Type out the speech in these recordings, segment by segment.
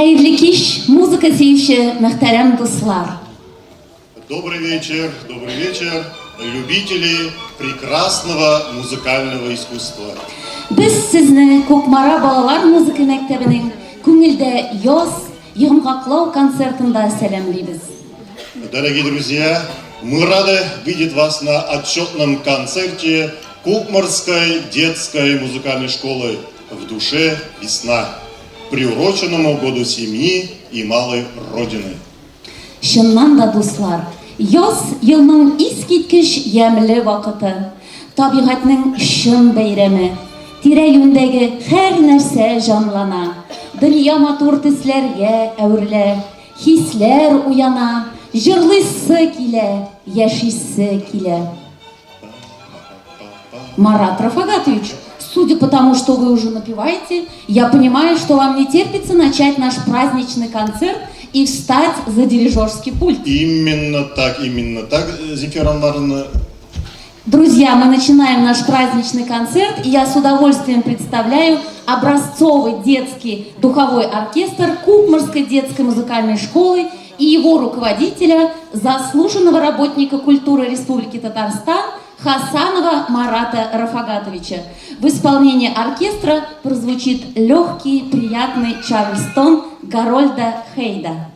Hayırlı kеш, muzika sevişi muhterem dostlar. Добрый вечер, любители прекрасного музыкального искусства. Biz sizni Kokmara Balalar Muzika Mektebining ko'ngilda yoz yomg'oqlov konsertida salamlaymiz. Дорогие друзья, мы рады видеть вас на отчетном концерте Кукмарской детской музыкальной школы «В душе весна», приуроченному году семьи и малой родины. Шыннан да достlar, yoz yılның искиткеч ямлы вакыты, табигатьнең шын бәйрәме. Тирә-юньдәге һәр нәрсә җанлана, дөнья матур төсләргә әверелә, хисләр уяна, җырлыйсы килә, яшисе килә. Марат Рафагатович, судя по тому, что вы уже напеваете, я понимаю, что вам не терпится начать наш праздничный концерт и встать за дирижерский пульт. Именно так, Земфира Анваровна. Друзья, мы начинаем наш праздничный концерт, и я с удовольствием представляю образцовый детский духовой оркестр Кукмарской детской музыкальной школы и его руководителя, заслуженного работника культуры Республики Татарстан Хасанова Марата Рафагатовича. В исполнении оркестра прозвучит легкий, приятный чарльстон Гарольда Хейда.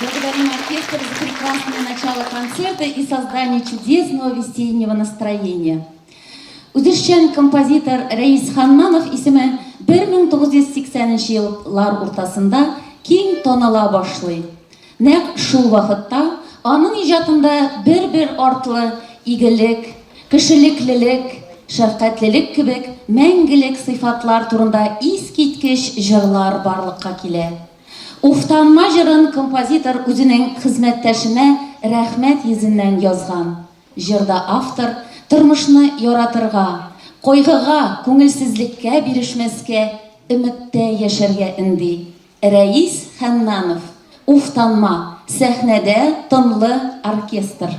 Благодарим оркестр за прекрасное начало концерта и создание чудесного весеннего настроения. Үзешчән композитор Рәис Ханнанов исеме 1980 еллар уртасында киң танала башлый. Нәкъ шул вакытта аның иҗатында бер артлы игелек, кешелеклелек, шәфкатьлелек кебек мәңгелек сыйфатлар турында искиткеч җырлар барлыкка килә. Уфтанма җырын композитор үзенең хезмәттәшенә рәхмәт йөзеннән язган. Җырда автор тормышны яратырга, кайгыга, күңелсезлеккә бирешмәскә, өметтә яшәргә инди. Рәис Ханнанов, Уфтанма, сәхнәдә тынлы оркестр.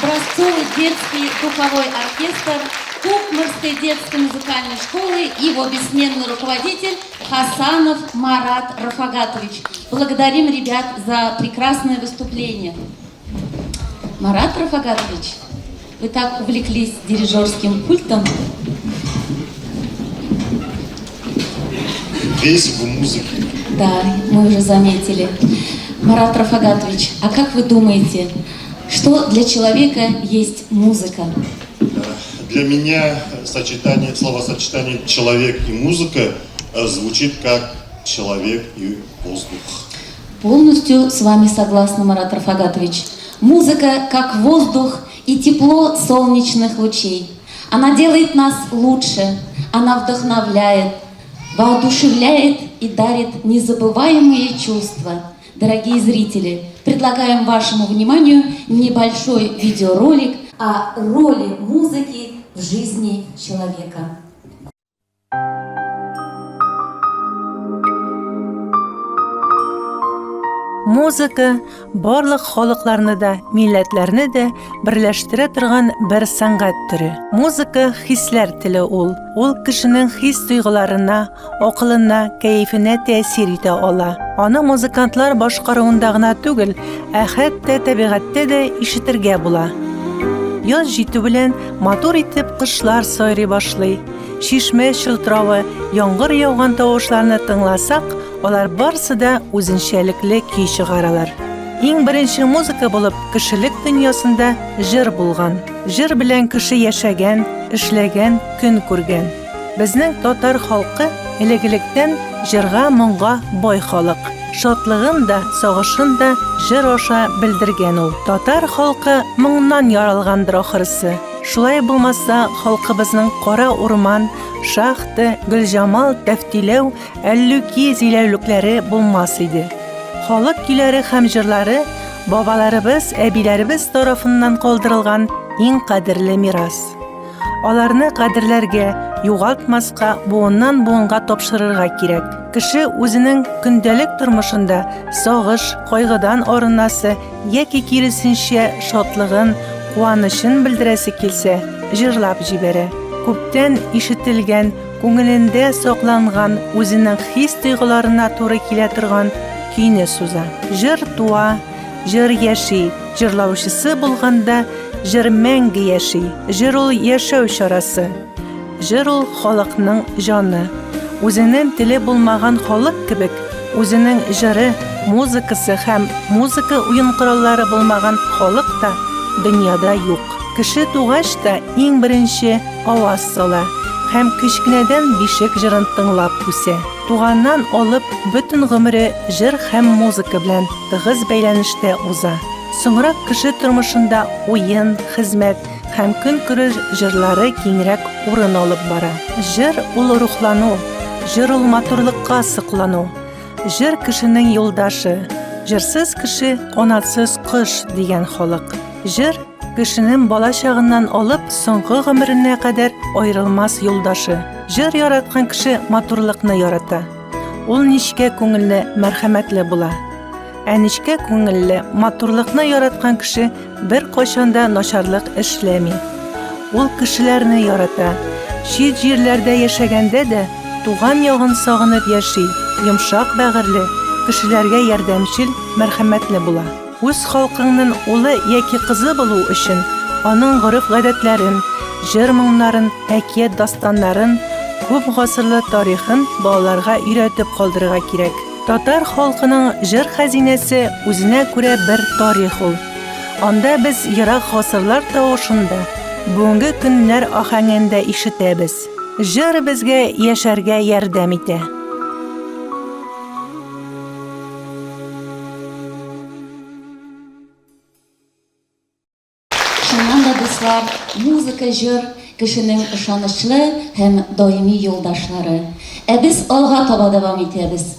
образцовый детский духовой оркестр Кукмарской детской музыкальной школы и его бессменный руководитель Хасанов Марат Рафагатович. Благодарим ребят за прекрасное выступление. Марат Рафагатович, вы так увлеклись дирижерским пультом. Весь в музыке. Да, мы уже заметили. Марат Рафагатович, а как вы думаете, что для человека есть музыка? Для меня словосочетание «человек» и «музыка» звучит как «человек» и «воздух». Полностью с вами согласна, Марат Рафагатович. Музыка как воздух и тепло солнечных лучей. Она делает нас лучше, она вдохновляет, воодушевляет и дарит незабываемые чувства. Дорогие зрители, предлагаем вашему вниманию небольшой видеоролик о роли музыки в жизни человека. Музыка барлык халыкларны да, милләтләрне дә берләштерә торган бер сәнгать төре. Музыка хисләр теле ул. Ул кешенең хис туйгыларына, акылына, кәефенә тәэсир итә ала. Аны музыкантлар башкаруында гына түгел, ә хәтта табигатьтә дә ишетергә була. Яз җитү белән матур итеп кошлар сайрый башлый. Шишмә чылтыравы, яңгыр яуган тавышларны тыңласак, алар барысы да үзенчәлекле көй чыгаралар. Иң беренче музыка булып кешелек дөньясында җыр булган. Җыр белән кеше яшәгән, эшләгән, көн күргән. Безнең татар халкы элек-электән җырга, моңга бай халык. Шатлыгын да, сагышын да җыр аша белдергән ул. Татар халкы моңнан яралгандыр ахырсы. Шулай булмаса, халкыбызның кара урман, шахты, гөлҗамал, тәфтиләү, әллүки зиләүлекләре булмас иде. Халык көйләре һәм җырлары бабаларыбыз, әбиләребез тарафыннан калдырылган иң кадерле мирас. Аларны кадерләргә, югалтмаска, буыннан буынга тапшырырга кирәк. Кеше үзенең көндәлек тормышында сагыш, кайгыдан арынасы яки киресенчә шатлыгын, куанычын белдерәсе килсә, җырлап җибәрә. Күптән ишетелгән, күңелендә сакланган, үзенең хис тойгыларына туры килә торган көйне суза. Җыр туа, җыр яши, җырлаучысы булганда җыр мәңге яши. Җыр ул яшәү чарасы. Җыр ул халыкның җаны. Үзенең теле булмаган халык кебек, үзенең җыры, музыкасы һәм музыка уен кораллары булмаган халык та дөньяда юк. Кеше тугач та иң беренче аваз сала һәм кечкенәдән бишек җырын тыңлап үсә. Туганнан алып бөтен гомере җыр һәм музыка белән тыгыз бәйләнештә уза. Соңрак кеше тормышында уен, хезмәт һәм көн күрер җырлары киңрәк урын алып бара. Җыр ул рухлану, җыр ул матурлыкка сыклану. Җыр кешенең юлдашы. Җырсыз кеше канатсыз кош дигән халык. Җыр кешенең бала чагыннан алып соңгы гомеренә кадәр аерылмас юлдашы. Җыр яраткан кеше матурлыкны ярата. Ул ничкә күңелле, мәрхәмәтле була. Ә ничкә күңелле, матурлыкны яраткан кеше бер кайчанда начарлык эшләми. Ул кешеләрне ярата. Чит җирләрдә яшәгәндә дә туган ягын сагынып яши, йомшак бәгырьле, кешеләргә ярдәмчел, мәрхәмәтле була. Үз халкыңның улы яки кызы булу өчен аның гореф-гадәтләрен, җыр-моңнарын, әкият дастаннарын, күп гасырлы тарихын балаларга өйрәтеп калдырырга кирәк. Татар халкының җыр хәзинәсе үзенә күрә бер тарих ул. Анда без ерак гасырлар тавышында, бүгенге көннәр ахәңендә ишетәбез. Җыр безгә яшәргә ярдәм итә. Шуннан да дуслар, музыка, җыр кешенең ышанычлы һәм даими юлдашлары. Ә без алга таба дәвам итәбез.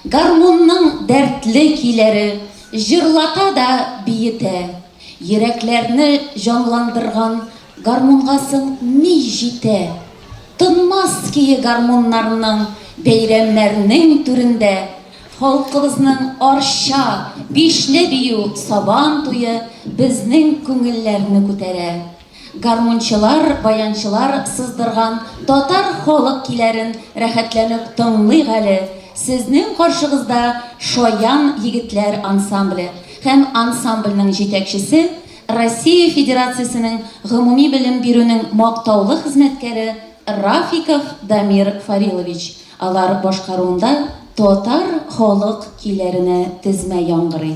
Гармунның дәртле көйләре җырлата да биетә. Йөрәкләрне җанландырган гармунга соң ни җитә? Тынмас көе гармуннарның бәйрәмнәрнең түрендә, Халкыбызның арча, бишле бию, сабан туе безнең күңелләрне күтәрә. Гармончылар, баянчылар сыздырган татар халык киләрен рәхәтләнеп тыңлыйк әле. Сезнең каршыгызда Шаян егетләр ансамбле һәм ансамбльнең җитәкчесе Россия Федерациясенең гомуми белем бирүнең мактаулы хезмәткәре Рафиков Дамир Фарилович. Алар башкаруында татар халык киләренә тезмә яңгырый.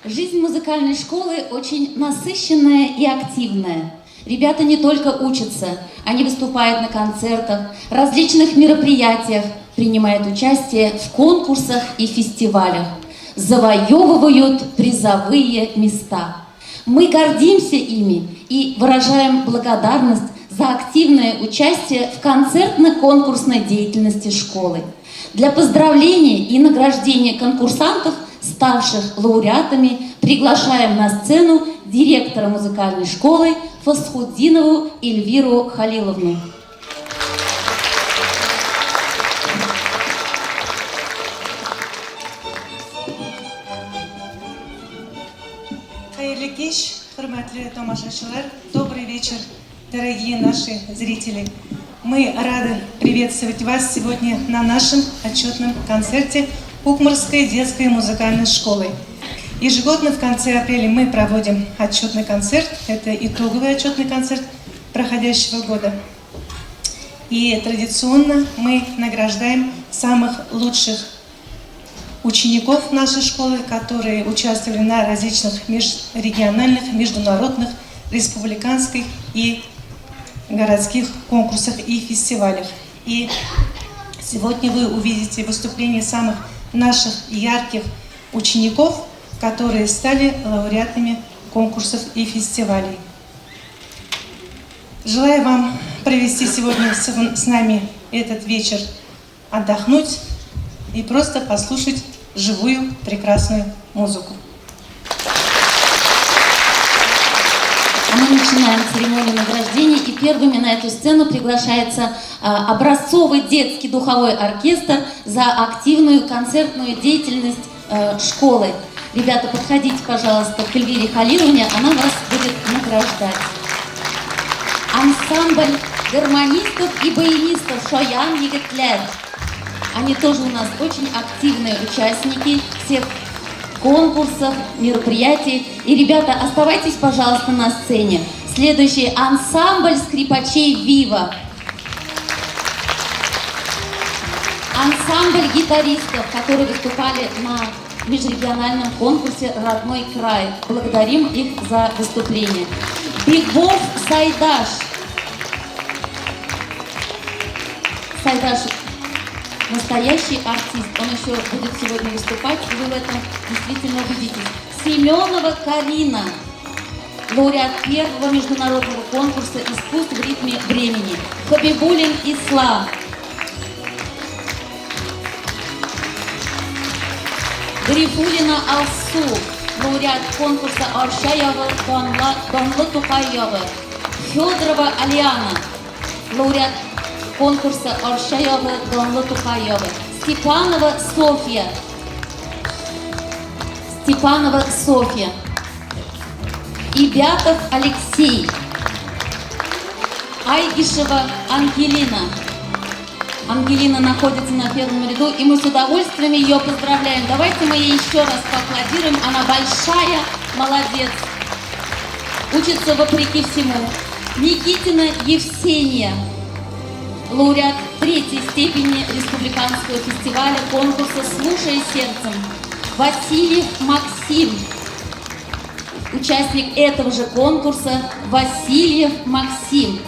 Жизнь музыкальной школы очень насыщенная и активная. Ребята не только учатся, они выступают на концертах, различных мероприятиях, принимают участие в конкурсах и фестивалях, завоевывают призовые места. Мы гордимся ими и выражаем благодарность за активное участие в концертно-конкурсной деятельности школы. Для поздравления и награждения конкурсантов, ставших лауреатами, приглашаем на сцену директора музыкальной школы Фасхуддинову Эльвиру Халиловну. Hayırlı kеш, Hürmetli тамашашылар, добрый вечер, дорогие наши зрители. Мы рады приветствовать вас сегодня на нашем отчетном концерте Кукмарской детской музыкальной школы. Ежегодно в конце апреля мы проводим отчетный концерт. Это итоговый отчетный концерт проходящего года. И традиционно мы награждаем самых лучших учеников нашей школы, которые участвовали на различных межрегиональных, международных, республиканских и городских конкурсах и фестивалях. И сегодня вы увидите выступление самых наших ярких учеников, которые стали лауреатами конкурсов и фестивалей. Желаю вам провести сегодня с нами этот вечер, отдохнуть и просто послушать живую прекрасную музыку. А мы начинаем церемонию награждения, и первыми на эту сцену приглашается образцовый детский духовой оркестр за активную концертную деятельность школы. Ребята, подходите, пожалуйста, к Эльвире Халиловне, она вас будет награждать. Ансамбль гармонистов и баянистов «Шоян Егитлер». Они тоже у нас очень активные участники всех конкурсов, мероприятий. И, ребята, оставайтесь, пожалуйста, на сцене. Следующий ансамбль скрипачей «Вива». Ансамбль гитаристов, которые выступали на межрегиональном конкурсе «Родной край». Благодарим их за выступление. Бигбов Сайдаш. Сайдаш настоящий артист. Он еще будет сегодня выступать, и вы в этом действительно убедитесь. Семенова Карина. Лауреат первого международного конкурса «Искусств в ритме времени». Хабибулин Ислам. Гарифулина Алсу. Лауреат конкурса Аршаева Донлы Тухаева. Федорова Алиана. Лауреат конкурса Аршаева Донлы Тухаева. Степанова Софья. Степанова Софья. Ибятов Алексей. Айгишева Ангелина. Ангелина находится на первом ряду, и мы с удовольствием ее поздравляем. Давайте мы ей еще раз поаплодируем. Она большая, молодец. Учится вопреки всему. Никитина Евсения. Лауреат третьей степени республиканского фестиваля конкурса «Слушай сердцем». Васильев Максим. Участник этого же конкурса Васильев Максим.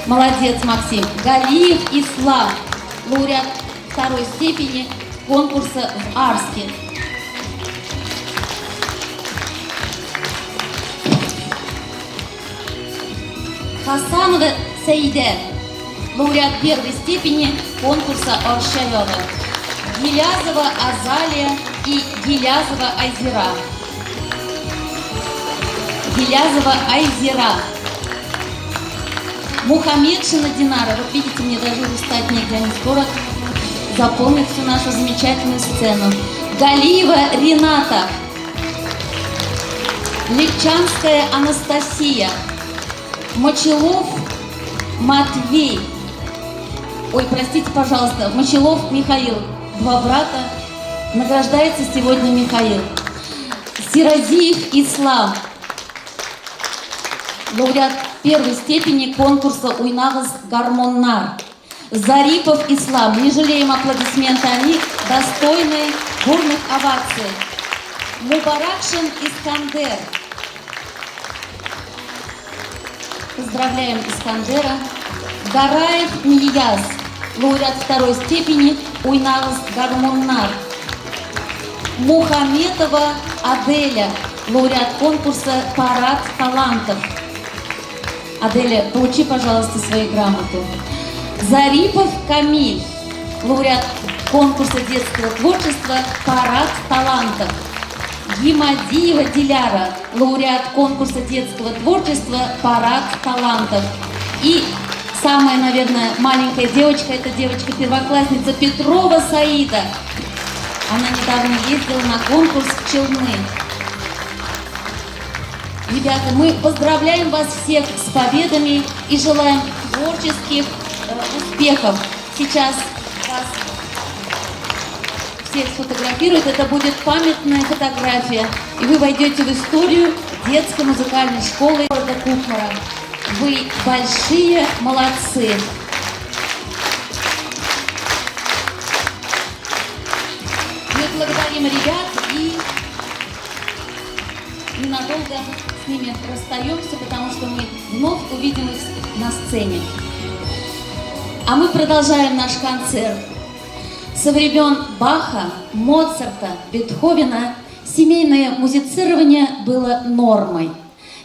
Молодец, Максим. Галиев Ислам. Лауреат второй степени конкурса в Арске. Хасанова Саиде. Лауреат первой степени конкурса Аршаева. Гилязова Азалия и Гилязова Айзера. Гилязова Айзера. Мухаммедшина Динара. Вот видите, мне даже устать негде, они скоро заполнят всю нашу замечательную сцену. Галиева Рената. Липчанская Анастасия. Мочелов Матвей. Ой, простите, пожалуйста, Мочелов Михаил. Два брата. Награждается сегодня Михаил. Сиразиев Ислам. Лауреат первой степени конкурса «Уйнагыз Гармоннар». Зарипов Ислам. Не жалеем аплодисменты, они достойны бурных оваций. Мубаракшин Искандер. Поздравляем Искандера. Гараев Нияз. Лауреат второй степени «Уйнагыз Гармоннар». Мухаметова Аделя. Лауреат конкурса «Парад талантов». Аделя, получи, пожалуйста, свою грамоту. Зарипов Камиль. Лауреат конкурса детского творчества «Парад талантов». Гимадиева Диляра. Лауреат конкурса детского творчества «Парад талантов». И самая, наверное, маленькая девочка, это девочка-первоклассница Петрова Саида. Она недавно ездила на конкурс в Челны. Ребята, мы поздравляем вас всех с победами и желаем творческих успехов. Сейчас вас всех сфотографируют, это будет памятная фотография, и вы войдете в историю детской музыкальной школы города Кукмара. Вы большие молодцы! Мы благодарим ребят и ненадолго с ними расстаемся, потому что мы вновь увидим их на сцене. А мы продолжаем наш концерт. Со времен Баха, Моцарта, Бетховена семейное музицирование было нормой.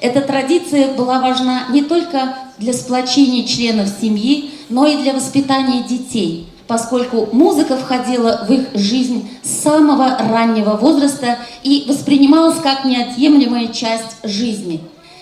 Эта традиция была важна не только для сплочения членов семьи, но и для воспитания детей, поскольку музыка входила в их жизнь с самого раннего возраста и воспринималась как неотъемлемая часть жизни.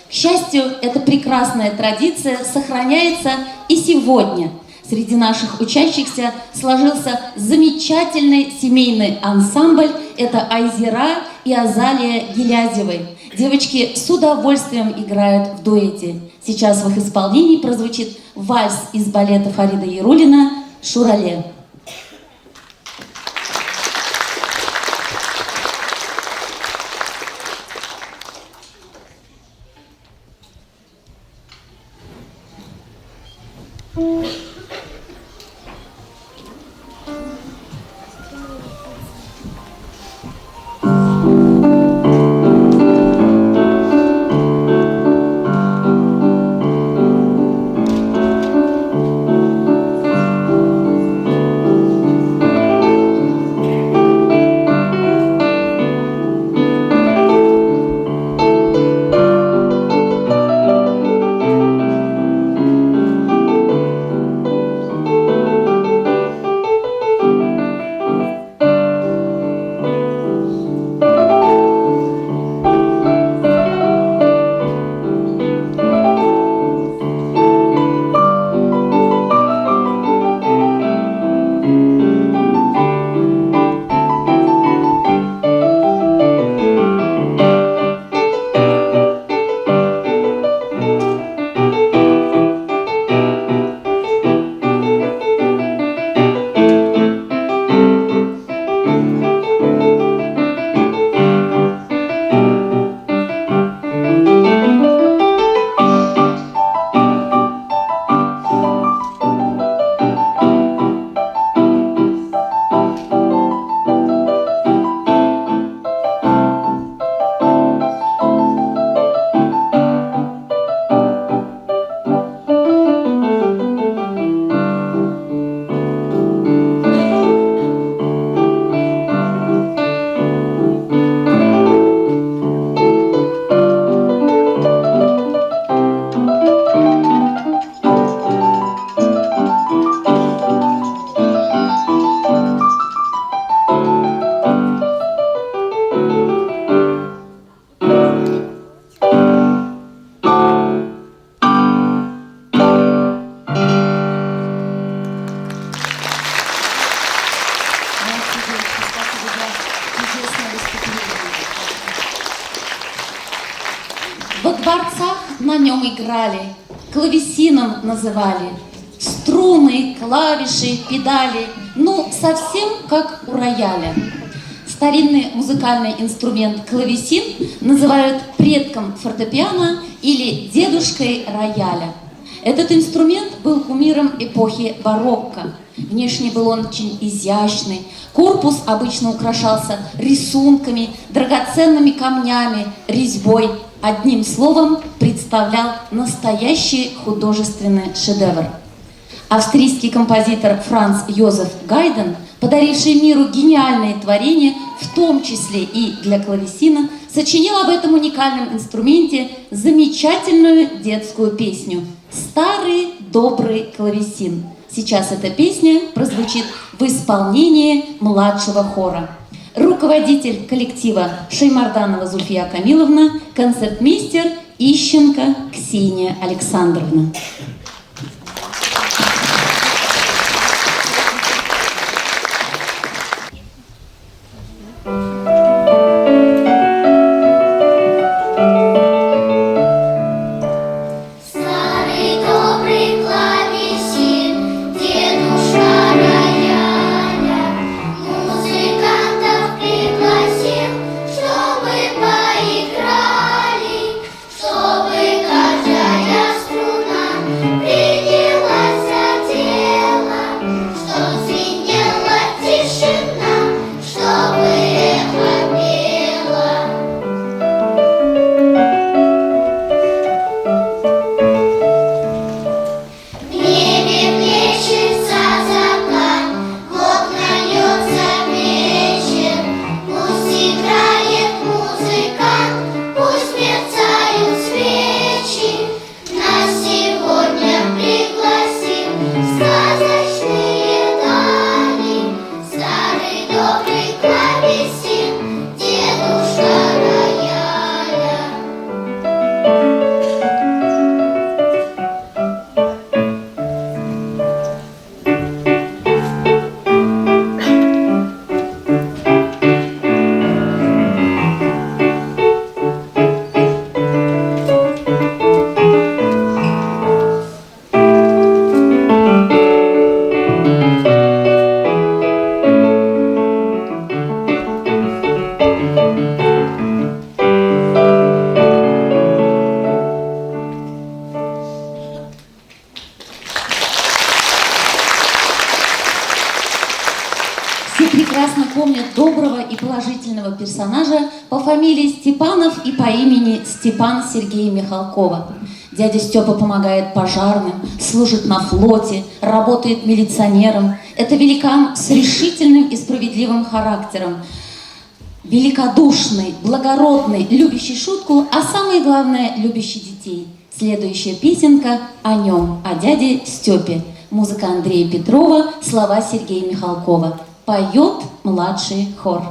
К счастью, эта прекрасная традиция сохраняется и сегодня. Среди наших учащихся сложился замечательный семейный ансамбль. Это Айзера и Азалия Гилязевы. Девочки с удовольствием играют в дуэте. Сейчас в их исполнении прозвучит вальс из балета Фарида Ярулина «Шурале». Во дворцах на нем играли, клавесином называли. Струны, клавиши, педали, ну, совсем как у рояля. Старинный музыкальный инструмент клавесин называют предком фортепиано или дедушкой рояля. Этот инструмент был кумиром эпохи барокко. Внешне был он очень изящный. Корпус обычно украшался рисунками, драгоценными камнями, резьбой. Одним словом, представлял настоящий художественный шедевр. Австрийский композитор Франц Йозеф Гайден, подаривший миру гениальные творения, в том числе и для клавесина, сочинил об этом уникальном инструменте замечательную детскую песню «Старый добрый клавесин». Сейчас эта песня прозвучит в исполнении младшего хора. Руководитель коллектива Шеймарданова Зульфия Камиловна, концертмейстер Ищенко Ксения Александровна. прекрасно помнят доброго и положительного персонажа по фамилии Степанов и по имени Степан Сергея Михалкова. Дядя Степа помогает пожарным, служит на флоте, работает милиционером. Это великан с решительным и справедливым характером. Великодушный, благородный, любящий шутку, а самое главное, любящий детей. Следующая песенка о нем, о дяде Степе. Музыка Андрея Петрова, слова Сергея Михалкова. Поет младший хор.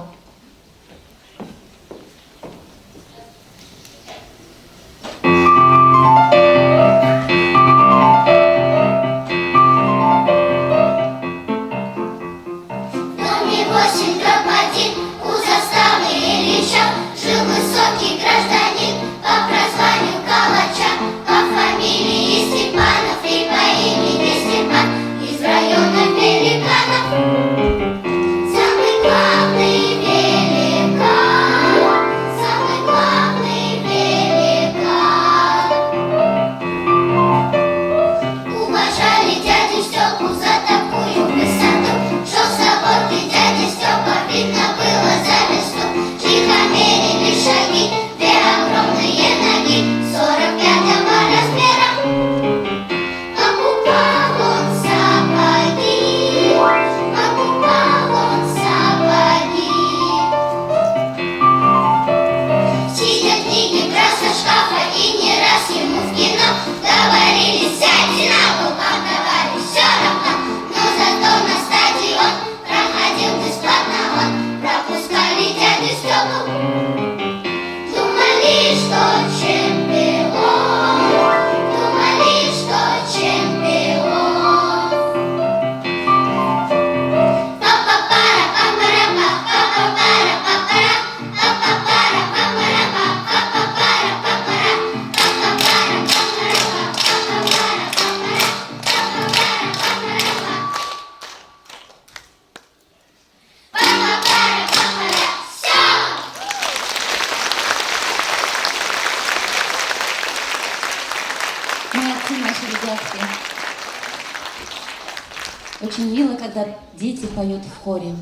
Очень мило, когда дети поют в хоре.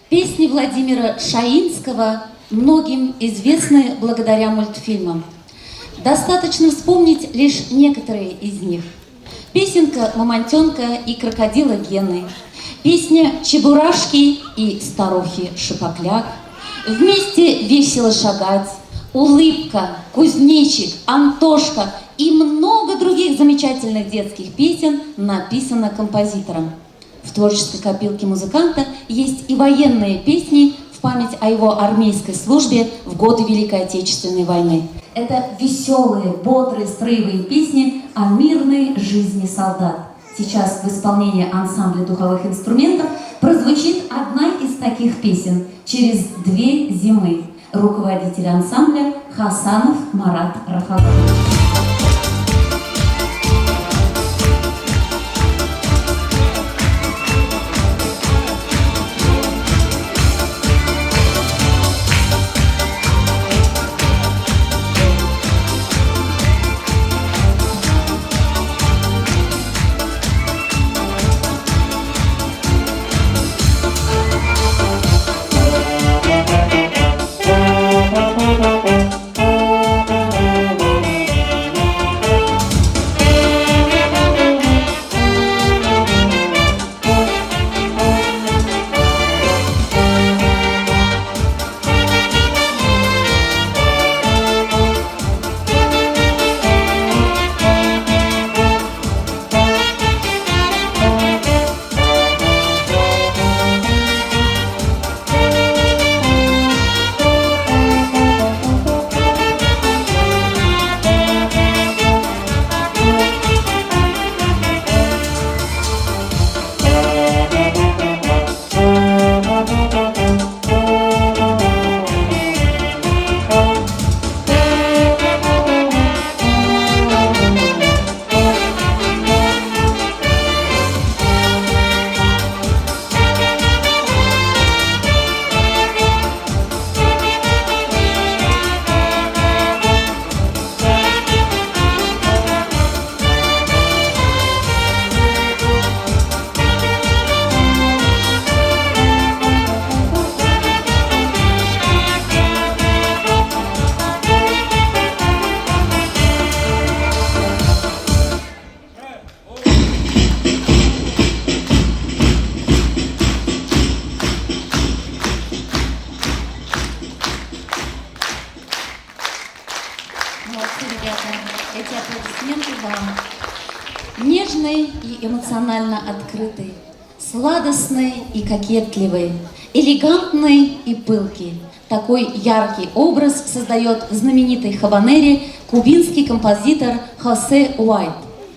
Песни Владимира Шаинского многим известны благодаря мультфильмам. Достаточно вспомнить лишь некоторые из них. Песенка «Мамонтенка и крокодила Гены», песня «Чебурашки и старухи Шипокляк», «Вместе весело шагать», «Улыбка», «Кузнечик», «Антошка» и много других замечательных детских песен написано композитором. В творческой копилке музыканта есть и военные песни в память о его армейской службе в годы Великой Отечественной войны. Это веселые, бодрые, строевые песни о мирной жизни солдат. Сейчас в исполнении ансамбля духовых инструментов прозвучит одна из таких песен «Через 2 зимы». Руководитель ансамбля Хасанов Марат Рафакович. эмоционально открытый, сладостный и кокетливый, элегантный и пылкий. Такой яркий образ создает в знаменитой хабанере кубинский композитор Хосе Уайт.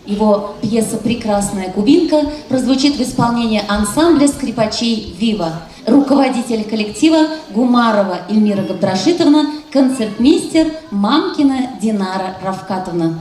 Его пьеса «Прекрасная кубинка» прозвучит в исполнении ансамбля скрипачей «Вива». Руководитель коллектива Гумарова Эльмира Габдрашитовна, концертмейстер Мамкина Динара Равкатовна.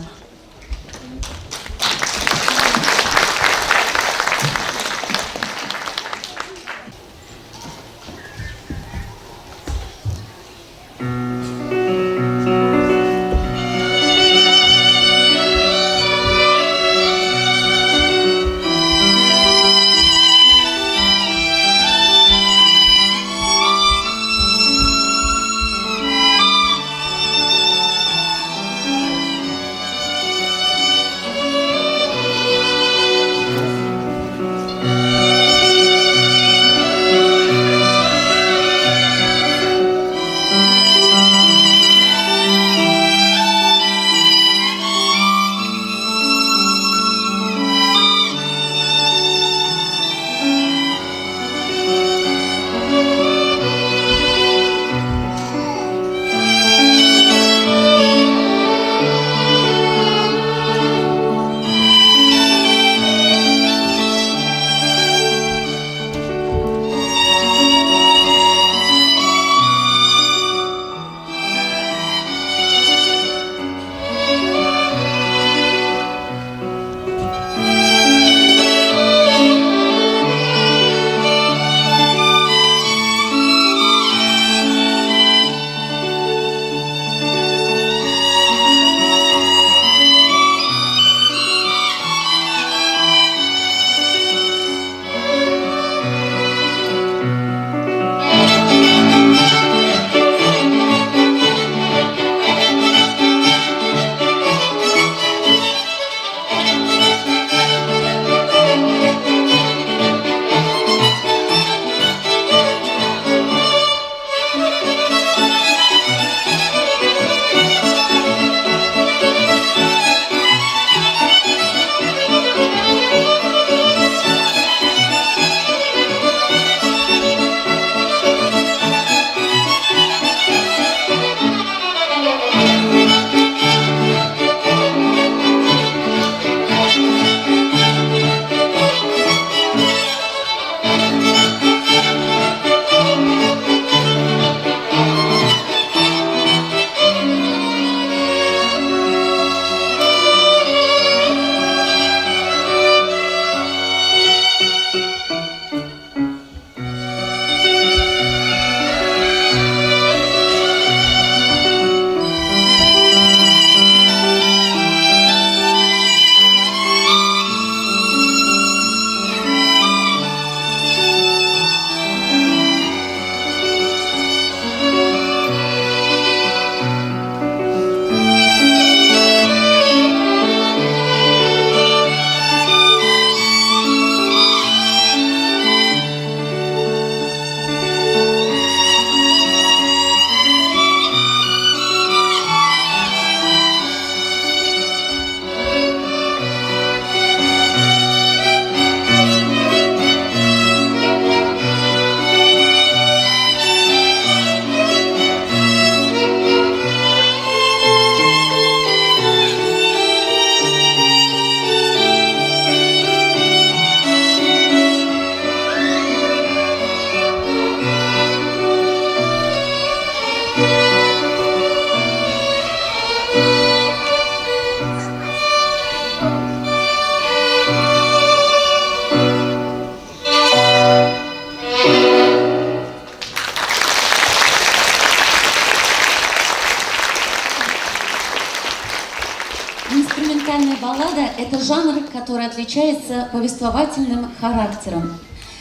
Инструментальная баллада – это жанр, который отличается повествовательным характером.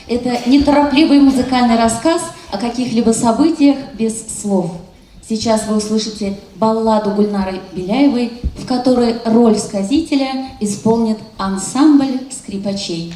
Это неторопливый музыкальный рассказ о каких-либо событиях без слов. Сейчас вы услышите балладу Гульнары Беляевой, в которой роль сказителя исполнит ансамбль скрипачей.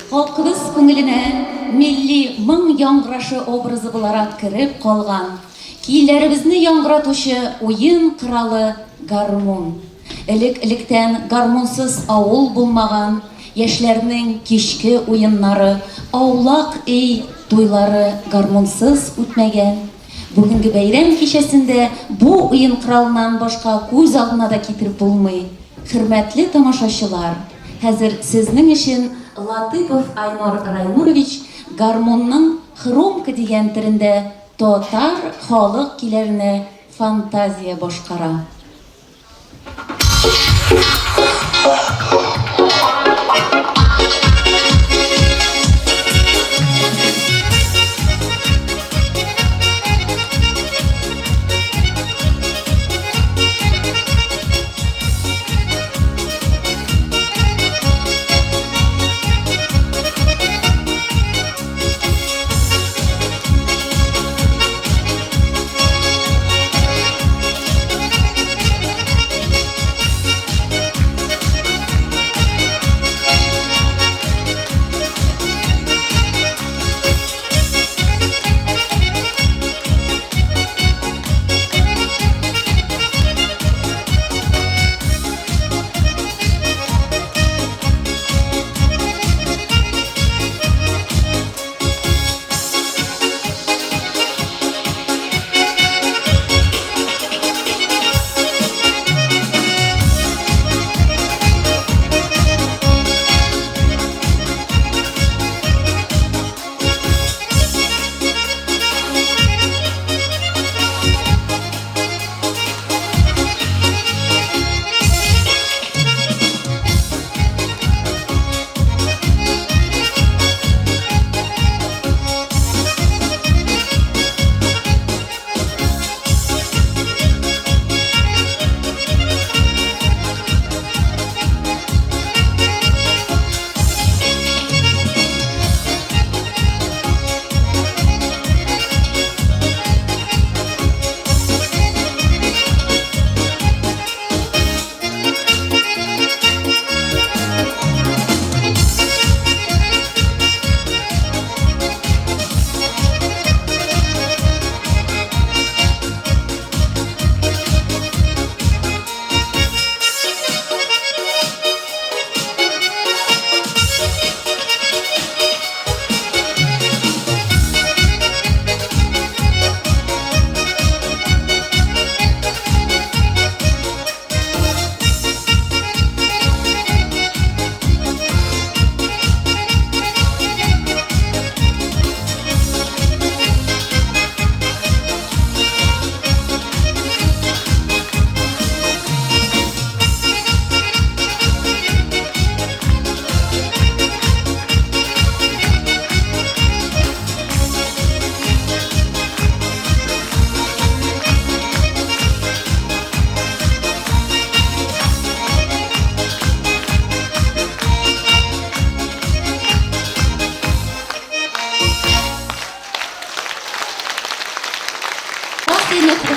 Халкыбыз күңеленә милли моң яңгырашы образы буларак кереп калган. Кийләребезне яңгыратучы уен кралы гармон. Элек-электән гармонсыз авыл булмаган, яшьләрнең кичке уеннары, аулак эй туйлары гармонсыз үтмәгән. Бүгенге бәйрәм кичәсендә бу уен кралынан башка күз алдына да китереп булмый. Хөрмәтле тамашачылар, хәзер сезнең өчен Латыпов Айнур Райнурович гармонның хромка дигән төрендә татар халык киләренә фантазия башкара.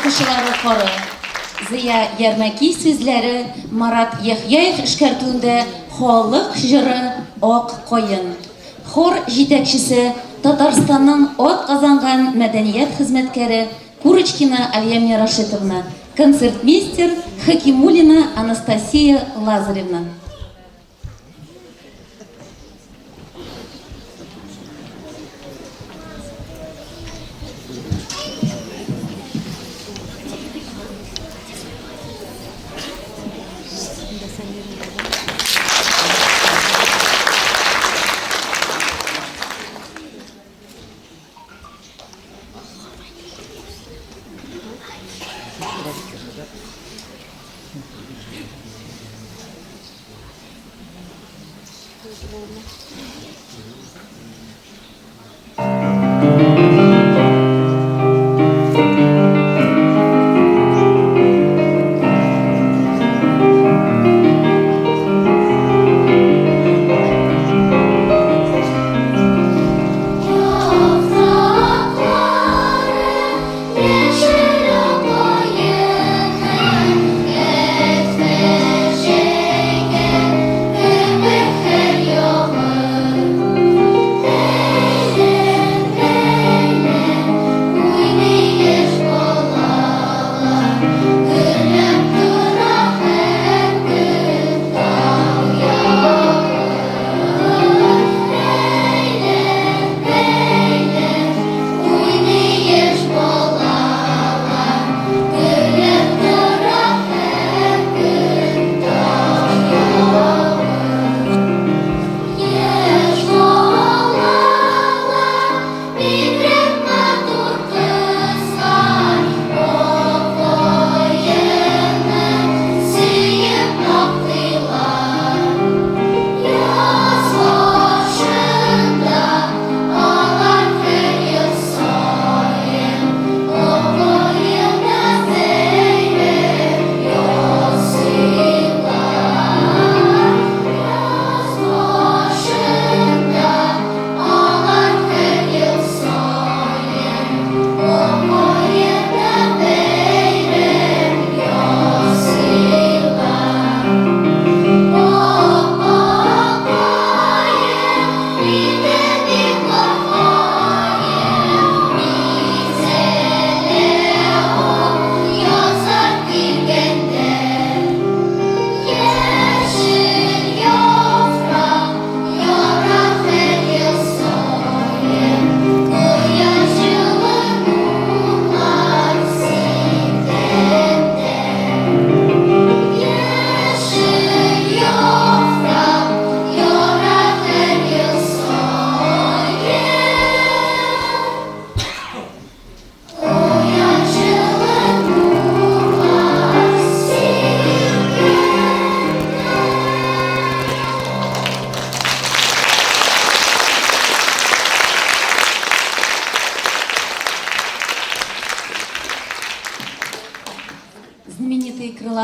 Укучылары хоры. Зыя Ярмәки сүзләре, Марат Яхьяев эшкәртүендә халык җыры Ак каен. Хор җитәкчесе Татарстанның атказанган мәдәният хезмәткәре Курочкина Альямия Рашитовна, концертмейстер Хакимулина Анастасия Лазаревна.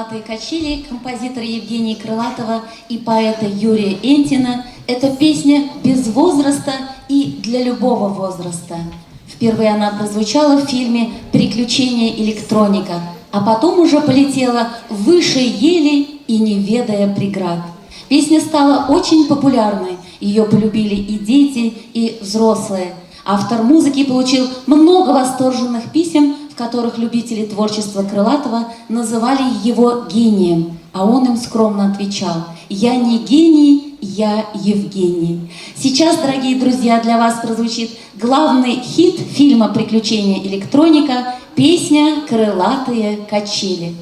«Крылатые качели» композитора Евгения Крылатова и поэта Юрия Энтина – это песня без возраста и для любого возраста. Впервые она прозвучала в фильме «Приключения электроника», а потом уже полетела выше ели и не ведая преград. Песня стала очень популярной, ее полюбили и дети, и взрослые. Автор музыки получил много восторженных писем, в которых любители творчества Крылатова называли его гением, а он им скромно отвечал: «Я не гений, я Евгений». Сейчас, дорогие друзья, для вас прозвучит главный хит фильма «Приключения электроника» – песня «Крылатые качели».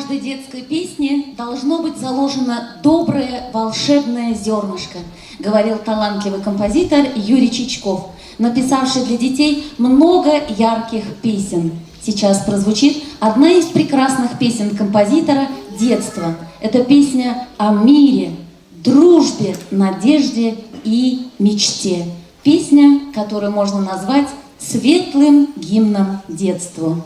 каждой детской песне должно быть заложено доброе волшебное зернышко, говорил талантливый композитор Юрий Чичков, написавший для детей много ярких песен. Сейчас прозвучит одна из прекрасных песен композитора детства. Это песня о мире, дружбе, надежде и мечте. Песня, которую можно назвать светлым гимном детству.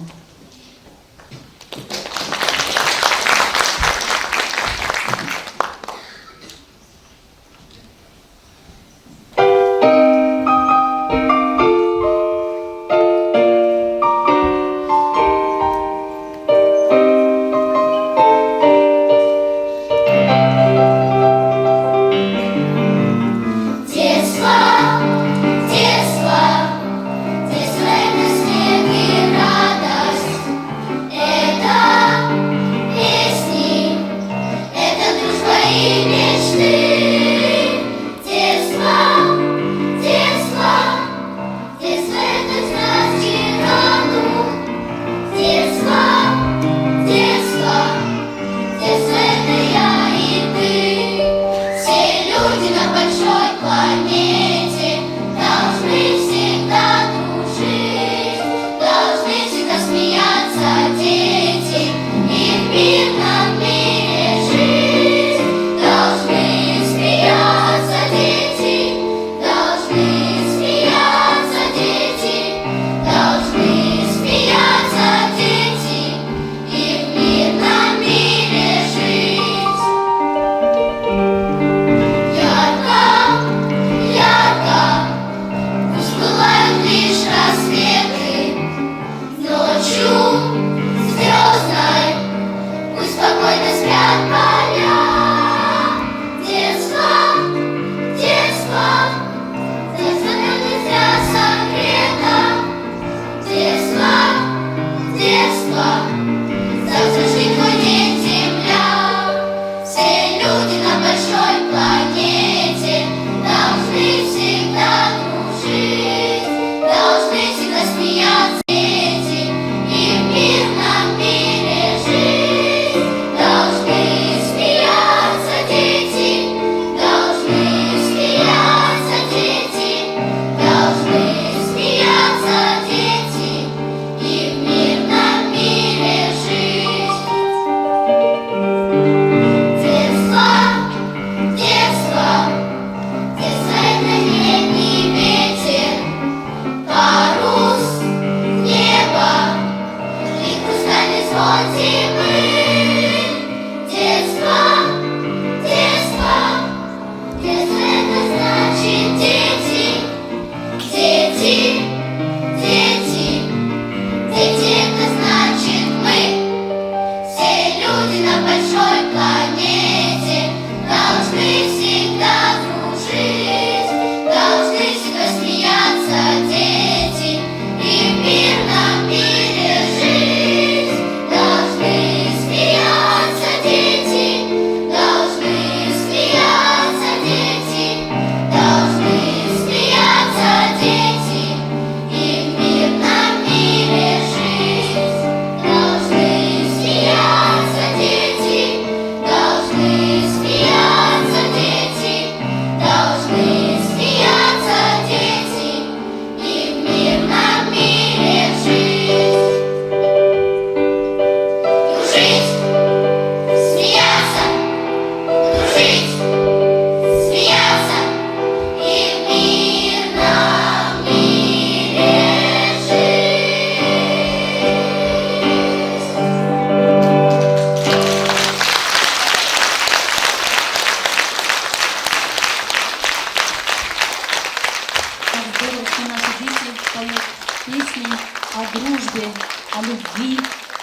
Песни о дружбе, о любви,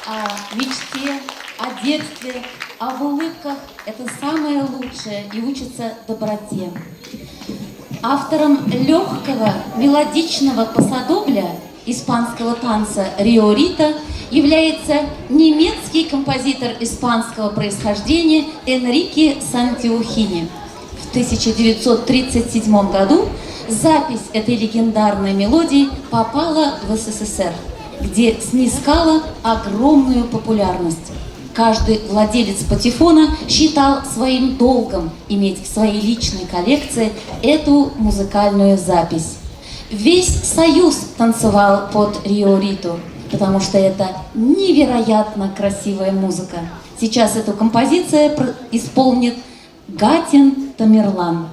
о мечте, о детстве, а в улыбках это самое лучшее и учится доброте. Автором легкого мелодичного пасадобля испанского танца риорита является немецкий композитор испанского происхождения Энрике Сантиохини. В 1937 году запись этой легендарной мелодии попала в СССР, где снискала огромную популярность. Каждый владелец патефона считал своим долгом иметь в своей личной коллекции эту музыкальную запись. Весь Союз танцевал под риориту, потому что это невероятно красивая музыка. Сейчас эту композицию исполнит Гатин Тамерлан.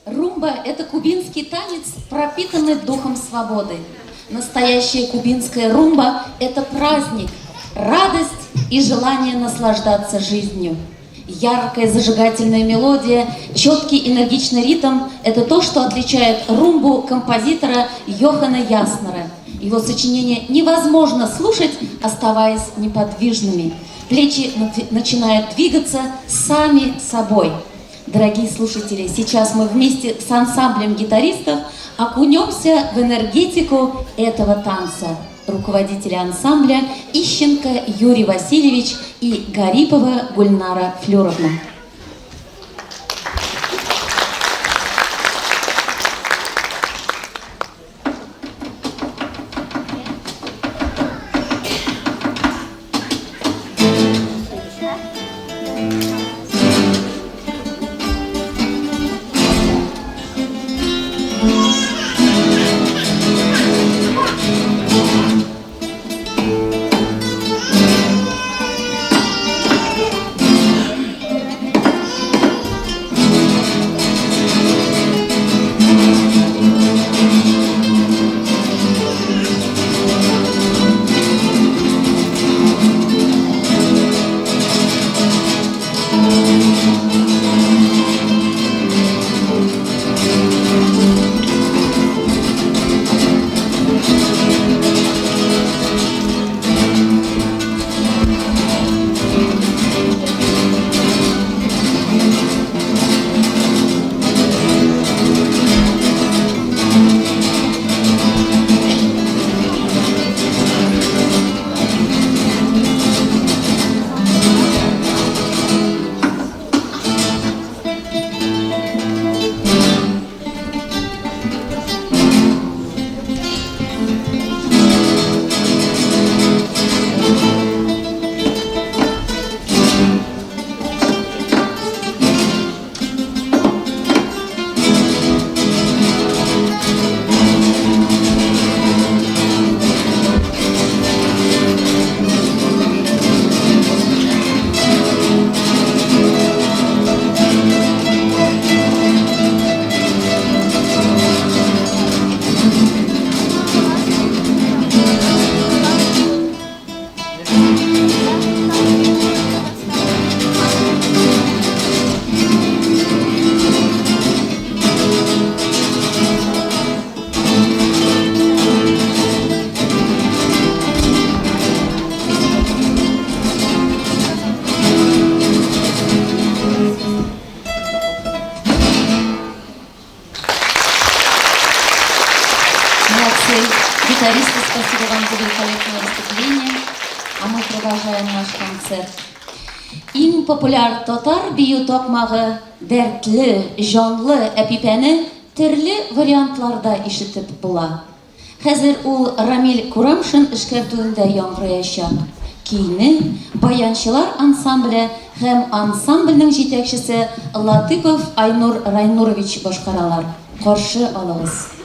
Румба – это кубинский танец, пропитанный духом свободы. Настоящая кубинская румба – это праздник, радость и желание наслаждаться жизнью. Яркая зажигательная мелодия, четкий энергичный ритм – это то, что отличает румбу композитора Йохана Яснера. Его сочинения невозможно слушать, оставаясь неподвижными. Плечи начинают двигаться сами собой. Дорогие слушатели, сейчас мы вместе с ансамблем гитаристов окунемся в энергетику этого танца. Руководители ансамбля Ищенко Юрий Васильевич и Гарипова Гульнара Флюровна. концерт. Иң популяр татар бию такмагы дәртле, җанлы әпипәне төрле вариантларда ишетеп була. Хәзер ул Рамил Курамшин эшкәртүендә яңгыраячак. Кейне баянчылар ансамбле һәм ансамбльнең җитәкчесе Латыпов Айнур Райнурович башкаралар. Каршы алыгыз.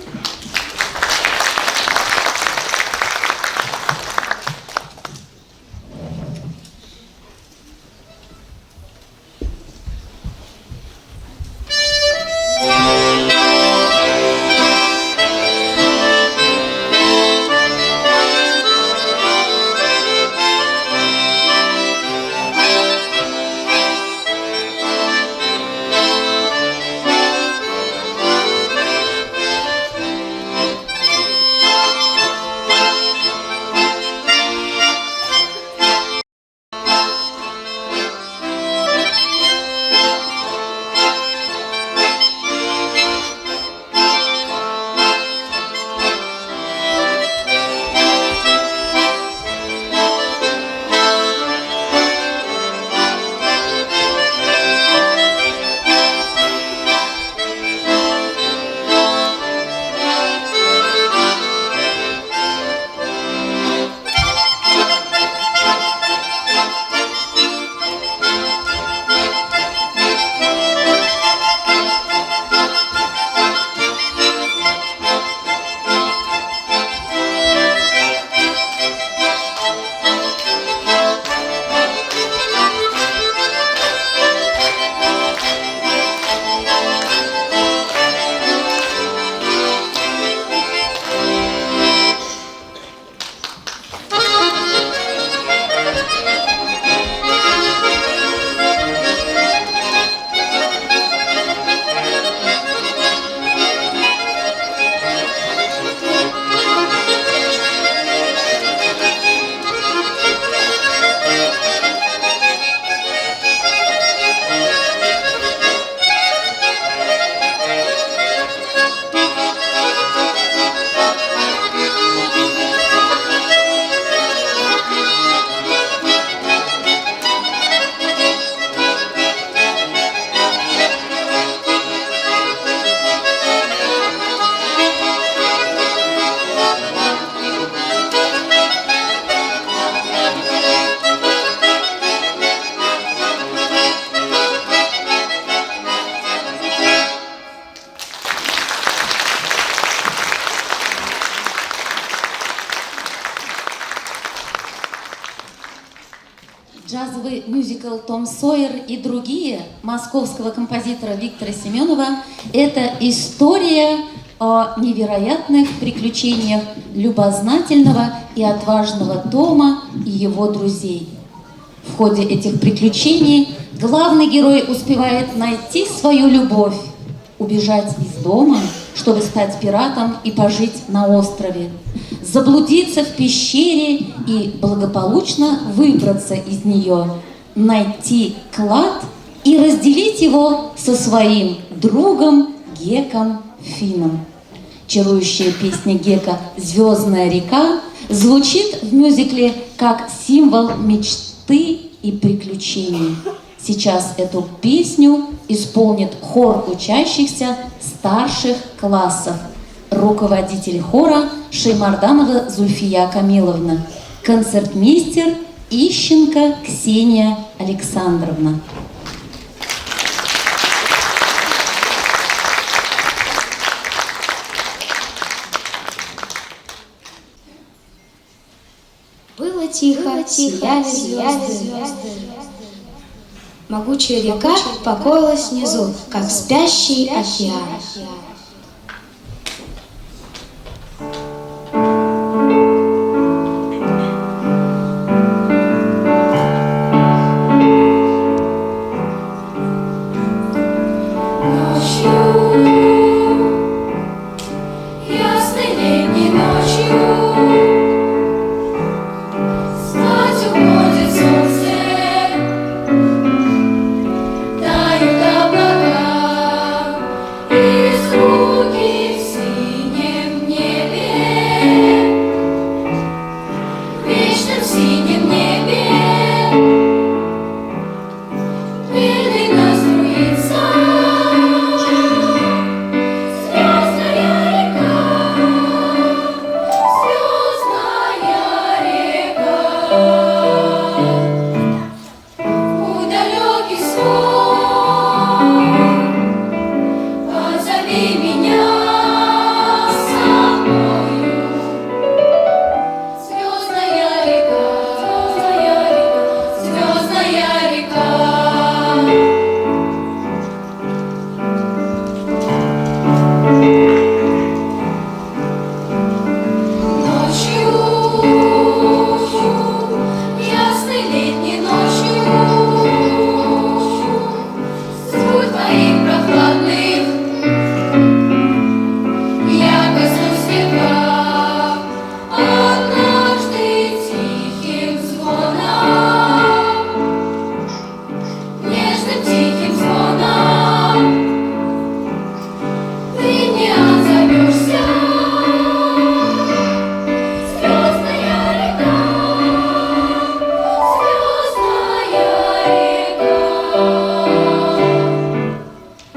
Джазовый мюзикл «Том Сойер» и другие московского композитора Виктора Семенова – это история о невероятных приключениях любознательного и отважного Тома и его друзей. В ходе этих приключений главный герой успевает найти свою любовь, убежать из дома, чтобы стать пиратом и пожить на острове, заблудиться в пещере и благополучно выбраться из нее, найти клад и разделить его со своим другом Геком Финном. Чарующая песня Гека «Звездная река» звучит в мюзикле как символ мечты и приключений. Сейчас эту песню исполнит хор учащихся старших классов. Руководитель хора Шеймарданова Зульфия Камиловна. Концертмейстер Ищенко Ксения Александровна. Было тихо, сияли звезды. Могучая река покоилась внизу, как спящий океан. Из медленно струится звездная река, в далекий свой позови меня с собою. Звездная река, звездная река. Ночью, ясной летней ночью, струй твоих прохладных я коснусь века. Однажды тихим звоном, нежным тихим звоном ты мне отзовешься. Звездная река,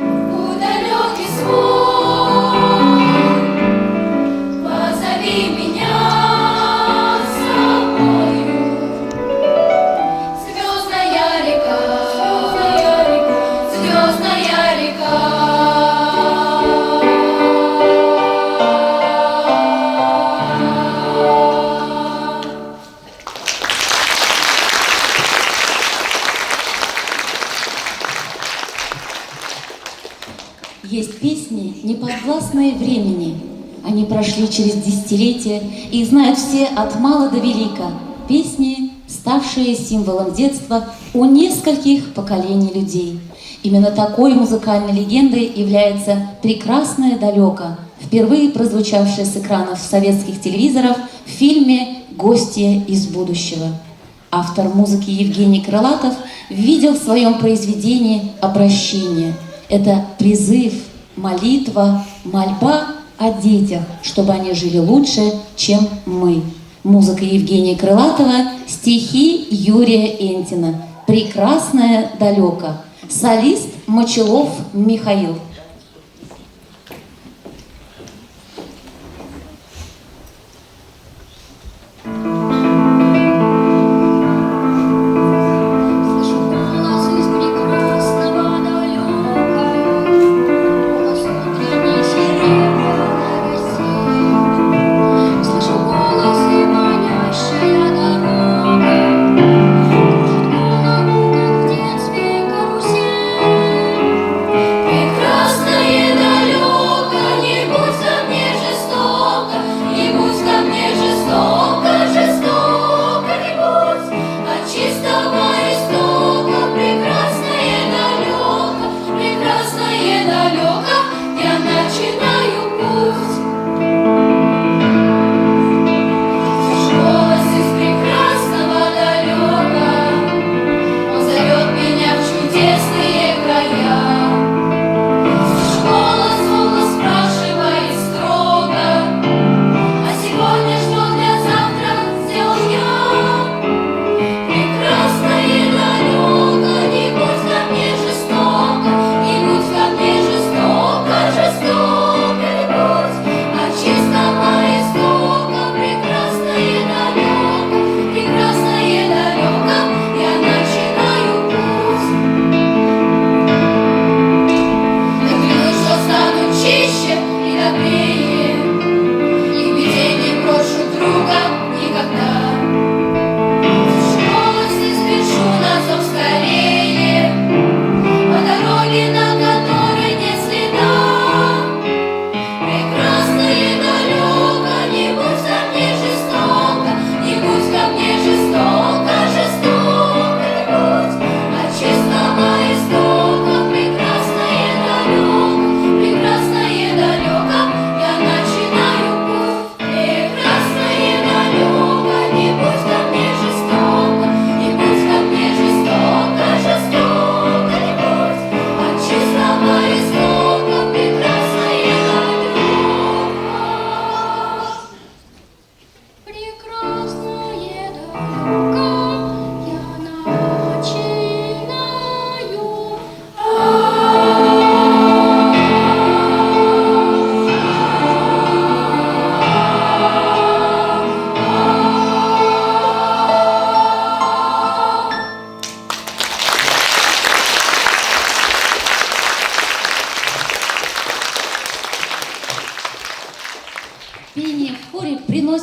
в далекий свой позови меня с собою. Звездная река, звездная река. Есть песни, не подвластные времени. Они прошли через десятилетия и знают все от мала до велика. Песни, ставшие символом детства у нескольких поколений людей. Именно такой музыкальной легендой является «Прекрасное далеко», впервые прозвучавшая с экранов советских телевизоров в фильме «Гостья из будущего». Автор музыки Евгений Крылатов видел в своем произведении обращение. Это призыв, молитва, мольба о детях, чтобы они жили лучше, чем мы. Музыка Евгения Крылатова, стихи Юрия Энтина. «Прекрасное далеко». Солист Мочелов Михаил. Слышу голос из прекрасного далека, голос утренней серебряной росы. Слышу голос и манящая дорога, кружит голову, как в детстве карусель. Прекрасное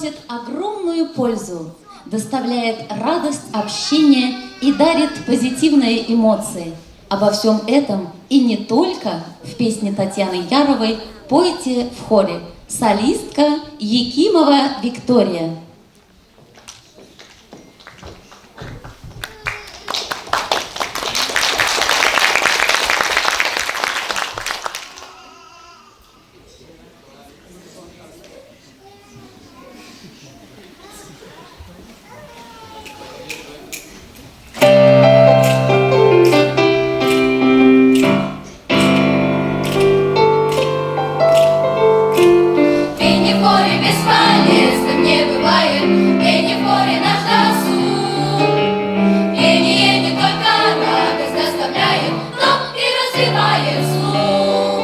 приносит огромную пользу, доставляет радость общения и дарит позитивные эмоции. Обо всем этом и не только в песне Татьяны Яровой «Пойте в хоре». Солистка Якимова Виктория. Пение в хоре бесполезным не бывает, пение в хоре наш досуг. Пение не только радость доставляет, но и развивает слух.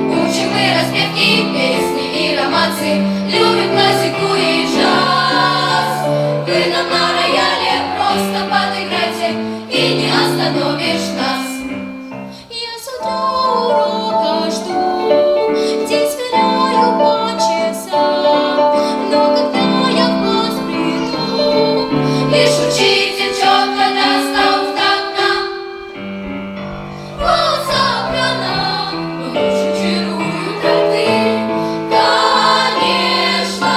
Учим мы распевки, песни и романсы, любим классику и джаз. Вы нам на рояле просто подыграйте, и не остановишь нас. Я с утра урока жду, день сверяю по часам, но когда я в класс приду, лишь учитель четко достал в такт нам. Вот собрана, но лучше чаруют такты. Конечно,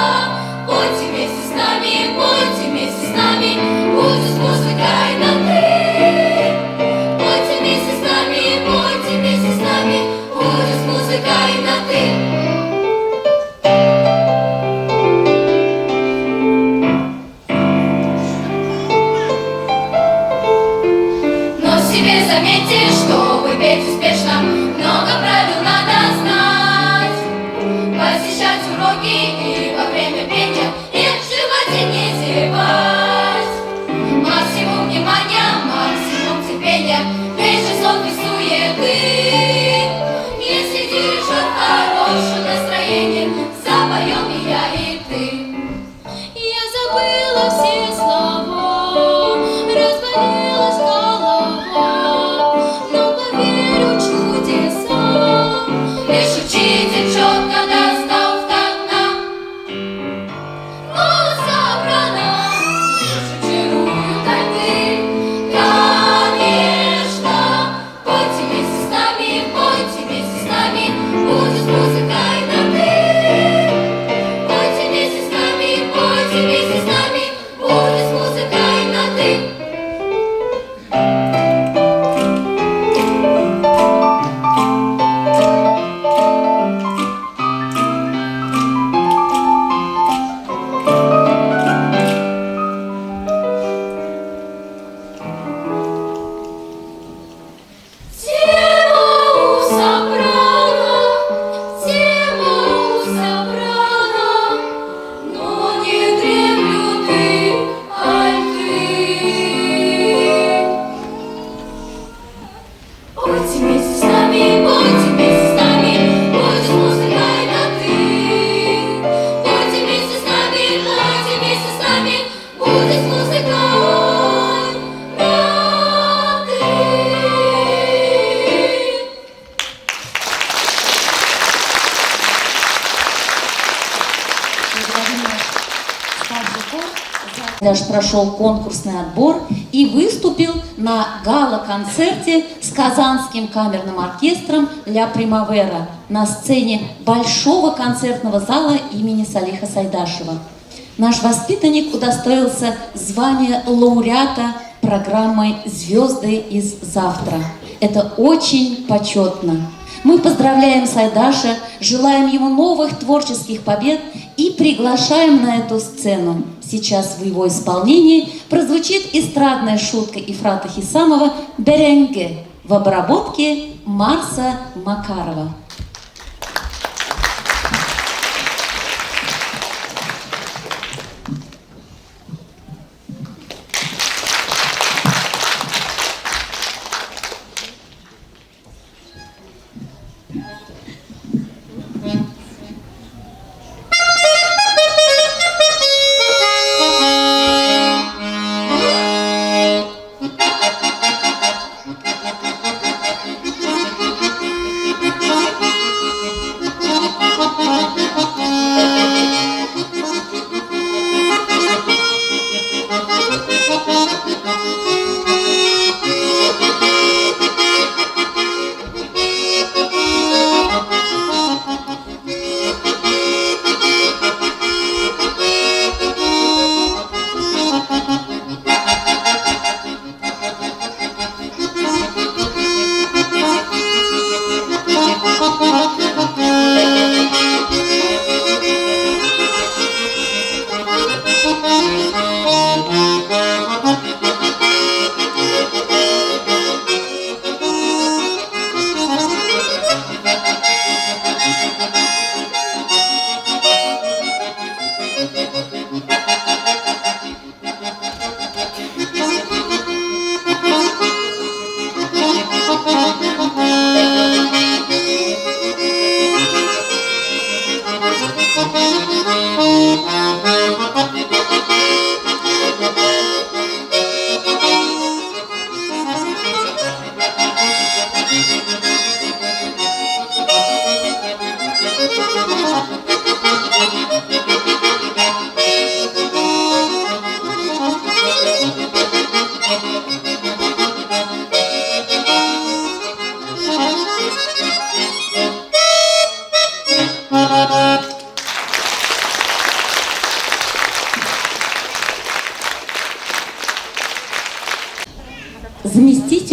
пойте вместе с нами, пойте вместе с нами, будет с музыкой на ты. Пойте вместе с нами, пойте вместе с нами, будет с музыкой на ты. Но в себе заметьте, чтобы петь успешно, много правил надо знать. Посещать уроки и во время пения нет в животе не зевать. Максимум внимания, максимум терпения, меньше сон и суеты. Если держит хорошее настроение, запоем и я, и ты. Я забыла все слова, разболелась голова, но поверю в чудеса. Лишь учитель четко достал в такт нам. Вот собрана, лишь чаруют такты. Конечно, пойте вместе с нами, пойте вместе с нами, будет с музыкой на ты. Пойте вместе с нами, пойте вместе с нами, будет с музыкой на ты. Тема у сопрано, но не дремлют и альты. Пойте вместе с нами, пойте вместе с нами, будет с музыкой на ты. Пойте вместе с нами, пойте вместе с нами, будет с музыкой на ты. Благодарим наш старший хор. Наш прошел конкурсный отбор и выступил на гала-концерте с Казанским камерным оркестром «Ля Примавера» на сцене Большого концертного зала имени Салиха Сайдашева. Наш воспитанник удостоился звания лауреата программы «Звезды из завтра». Это очень почетно. Мы поздравляем Сайдаша, желаем ему новых творческих побед и приглашаем на эту сцену. Сейчас в его исполнении прозвучит эстрадная шутка Ифрата Хисамова «Беренге» в обработке Марса Макарова.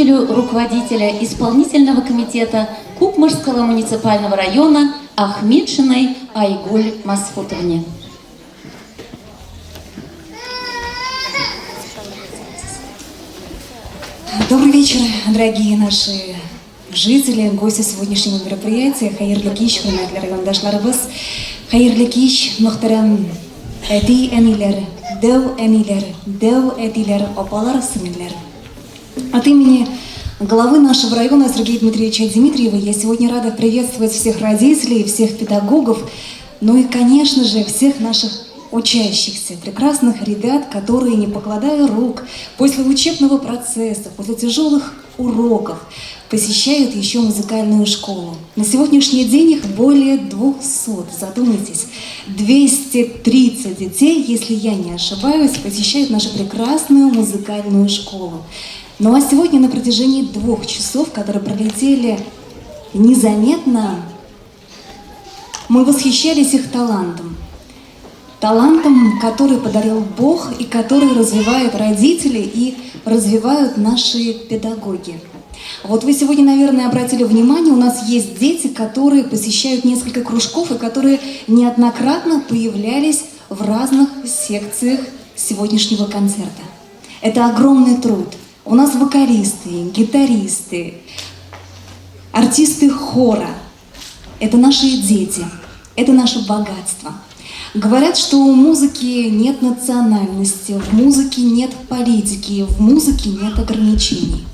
заместителю руководителя исполнительного комитета Кукмарского муниципального района Ахмедшиной Айгуль Масфутовне. Добрый вечер, дорогие наши жители, гости сегодняшнего мероприятия. Хайырлы кич, хурматлы райондашларыбыз. Хайырлы кич, мөхтәрәм әти әниләр, дәү әтиләр, апалар, сеңлеләр. От имени главы нашего района Сергея Дмитриевича Дмитриева я сегодня рада приветствовать всех родителей, всех педагогов, ну и, конечно же, всех наших учащихся, прекрасных ребят, которые, не покладая рук, после учебного процесса, после тяжелых уроков, посещают еще музыкальную школу. На сегодняшний день их более 200, задумайтесь, 230 детей, если я не ошибаюсь, посещают нашу прекрасную музыкальную школу. Ну а сегодня на протяжении 2 часов, которые пролетели незаметно, мы восхищались их талантом. Талантом, который подарил Бог и который развивают родители и развивают наши педагоги. Вот вы сегодня, наверное, обратили внимание, у нас есть дети, которые посещают несколько кружков и которые неоднократно появлялись в разных секциях сегодняшнего концерта. Это огромный труд. У нас вокалисты, гитаристы, артисты хора. Это наши дети, это наше богатство. Говорят, что у музыки нет национальности, в музыке нет политики, в музыке нет ограничений.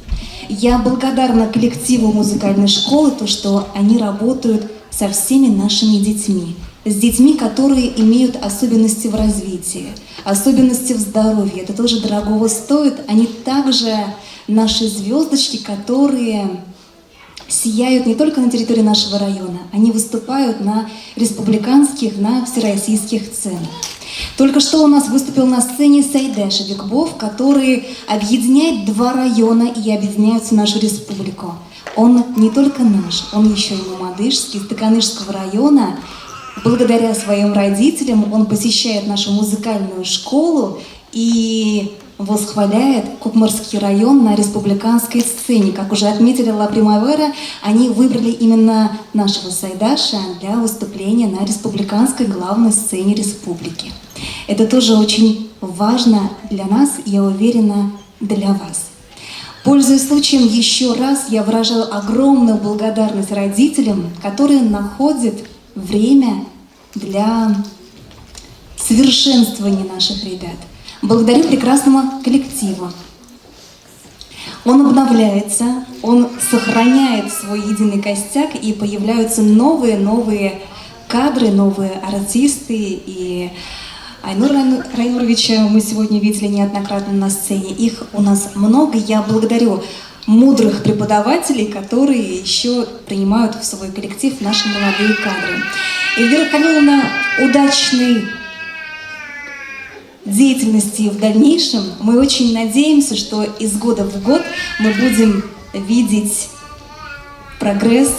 Я благодарна коллективу музыкальной школы, то, что они работают со всеми нашими детьми. С детьми, которые имеют особенности в развитии, особенности в здоровье. Это тоже дорогого стоит. Они также наши звездочки, которые сияют не только на территории нашего района, они выступают на республиканских, на всероссийских сценах. Только что у нас выступил на сцене Сайдаш Бекбов, который объединяет 2 района и объединяются в нашу республику. Он не только наш, он еще и мамадышский, из Тыканышского района. Благодаря своим родителям он посещает нашу музыкальную школу и восхваляет Кукмарский район на республиканской сцене. Как уже отметили Ла Примавера, они выбрали именно нашего Сайдаша для выступления на республиканской главной сцене республики. Это тоже очень важно для нас, я уверена, для вас. Пользуясь случаем, еще раз я выражаю огромную благодарность родителям, которые находят время для совершенствования наших ребят. Благодарю прекрасному коллективу. Он обновляется, он сохраняет свой единый костяк, и появляются новые кадры, новые артисты. И Айнура Райнуровича мы сегодня видели неоднократно на сцене. Их у нас много. Я благодарю мудрых преподавателей, которые еще принимают в свой коллектив наши молодые кадры. Эльвира Камиловна, удачной деятельности в дальнейшем. Мы очень надеемся, что из года в год мы будем видеть прогресс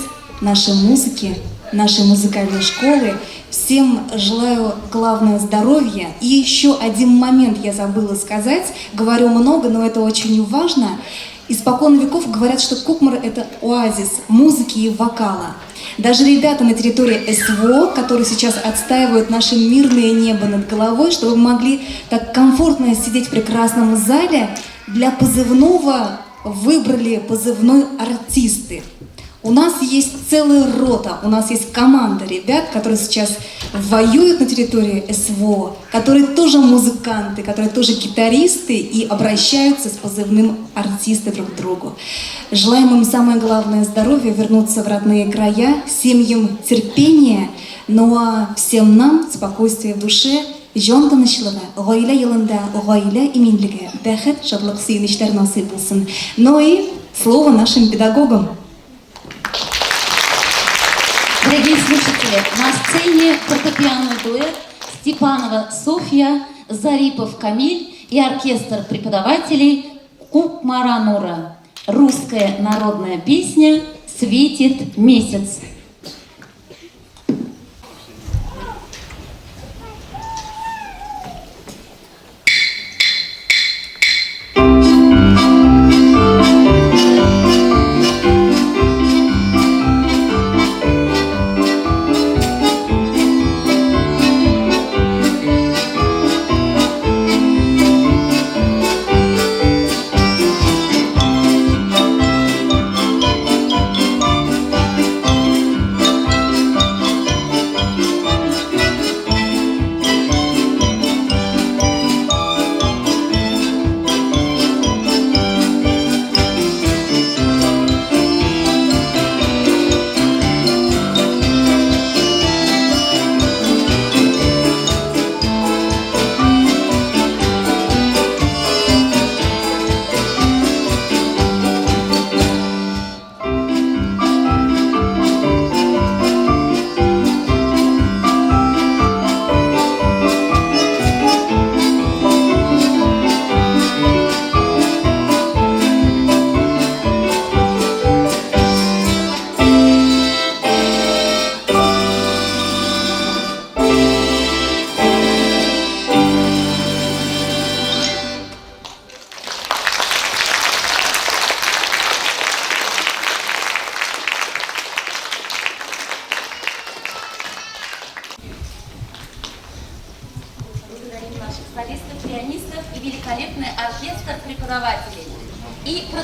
нашей музыки, нашей музыкальной школы. Всем желаю главное здоровья. И еще один момент я забыла сказать. Говорю много, но это очень важно. Испокон веков говорят, что Кукмар — это оазис музыки и вокала. Даже ребята на территории СВО, которые сейчас отстаивают наше мирное небо над головой, чтобы мы могли так комфортно сидеть в прекрасном зале, для позывного выбрали позывной «артисты». У нас есть целая рота, у нас есть команда ребят, которые сейчас воюют на территории СВО, которые тоже музыканты, которые тоже гитаристы и обращаются с позывным «артисты» друг к другу. Желаем им самое главное здоровье, вернуться в родные края, семьям терпения, ну а всем нам спокойствия в душе, жан тынычлыгы, гаилә елында гаилә иминлеге, бәхет, шатлык, сөенечләр насыйп булсын. Ну и слово нашим педагогам. Дорогие слушатели, на сцене фортепианный дуэт Степанова Софья, Зарипов Камиль и оркестр преподавателей Кукмара Нура. Русская народная песня «Светит месяц».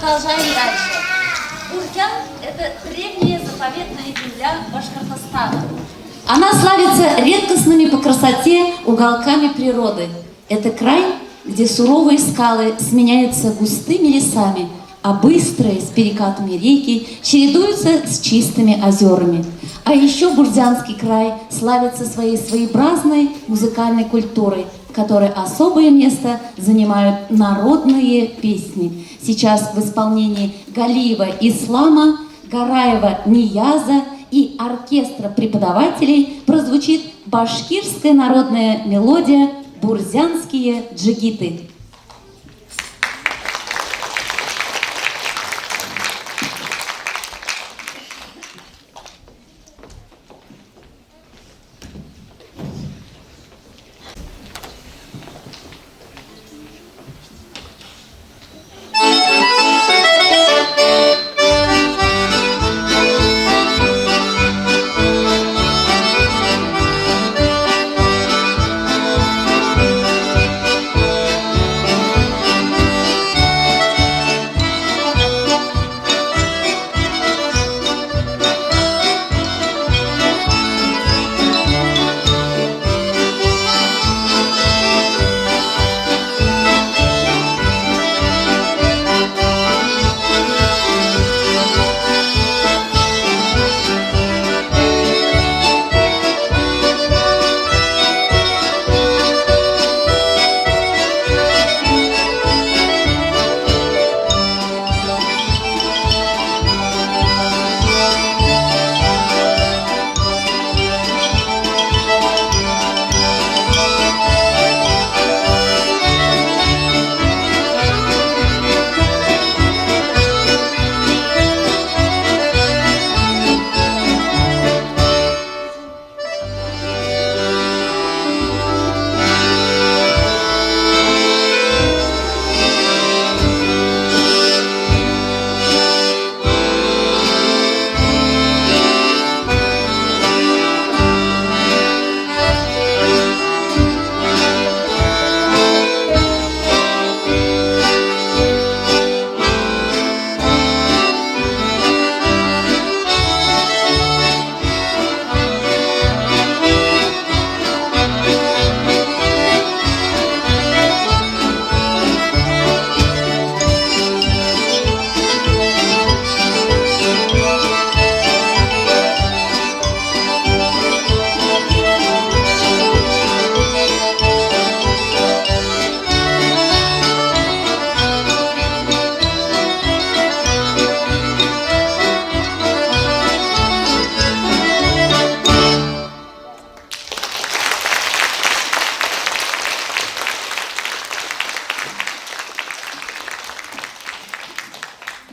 продолжаем дальше. Уркян – это древняя заповедная земля Башкортостана. Она славится редкостными по красоте уголками природы. Это край, где суровые скалы сменяются густыми лесами, а быстрые с перекатами реки чередуются с чистыми озерами. А еще Бурзянский край славится своей своеобразной музыкальной культурой, в которой особое место занимают народные песни. Сейчас в исполнении Галиева Ислама, Гараева Нияза и оркестра преподавателей прозвучит башкирская народная мелодия «Бурзянские джигиты».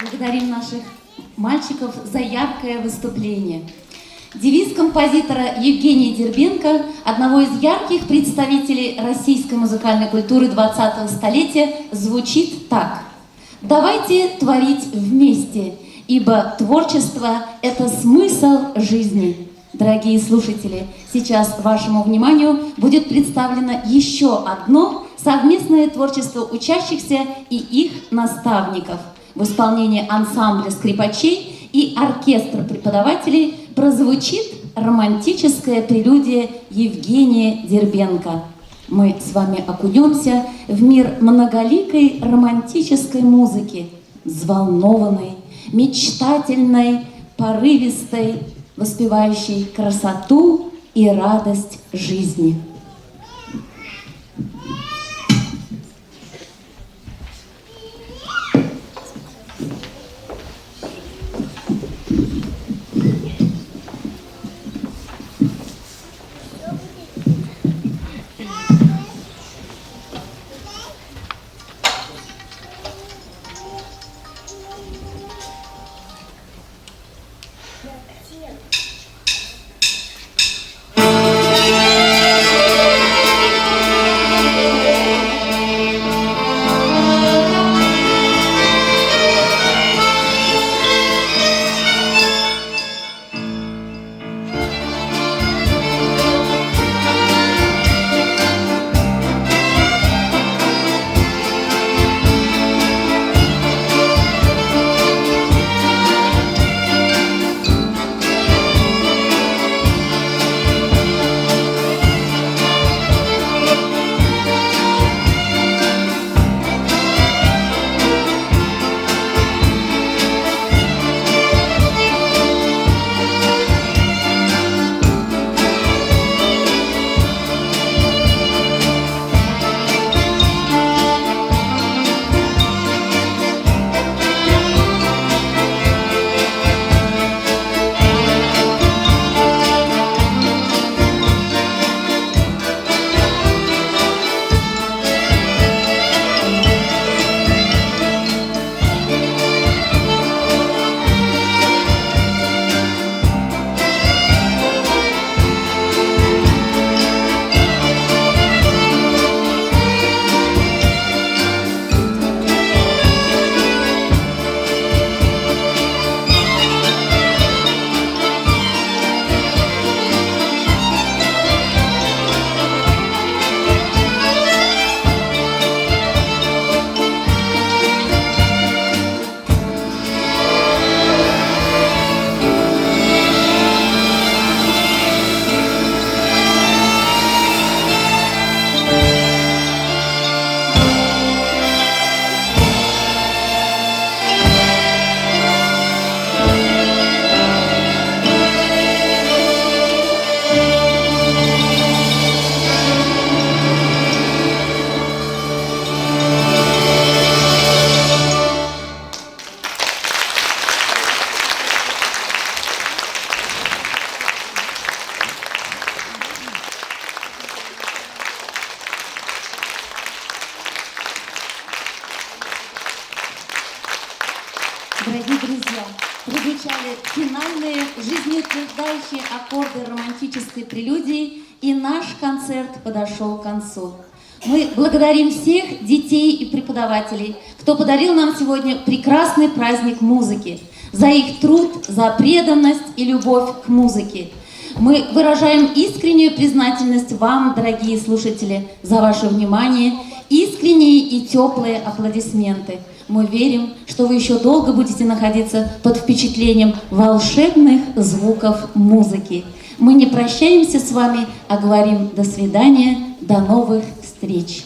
Благодарим наших мальчиков за яркое выступление. Девиз композитора Евгения Дербенко, одного из ярких представителей российской музыкальной культуры 20-го столетия, звучит так. «Давайте творить вместе, ибо творчество – это смысл жизни». Дорогие слушатели, сейчас вашему вниманию будет представлено еще одно совместное творчество учащихся и их наставников. В исполнении ансамбля скрипачей и оркестра преподавателей прозвучит романтическая прелюдия Евгения Дербенко. Мы с вами окунемся в мир многоликой романтической музыки, взволнованной, мечтательной, порывистой, воспевающей красоту и радость жизни. прозвучали финальные жизнеутверждающие аккорды романтической прелюдии, и наш концерт подошел к концу. Мы благодарим всех детей и преподавателей, кто подарил нам сегодня прекрасный праздник музыки, за их труд, за преданность и любовь к музыке. Мы выражаем искреннюю признательность вам, дорогие слушатели, за ваше внимание, искренние и теплые аплодисменты. Мы верим, что вы еще долго будете находиться под впечатлением волшебных звуков музыки. Мы не прощаемся с вами, а говорим до свидания, до новых встреч.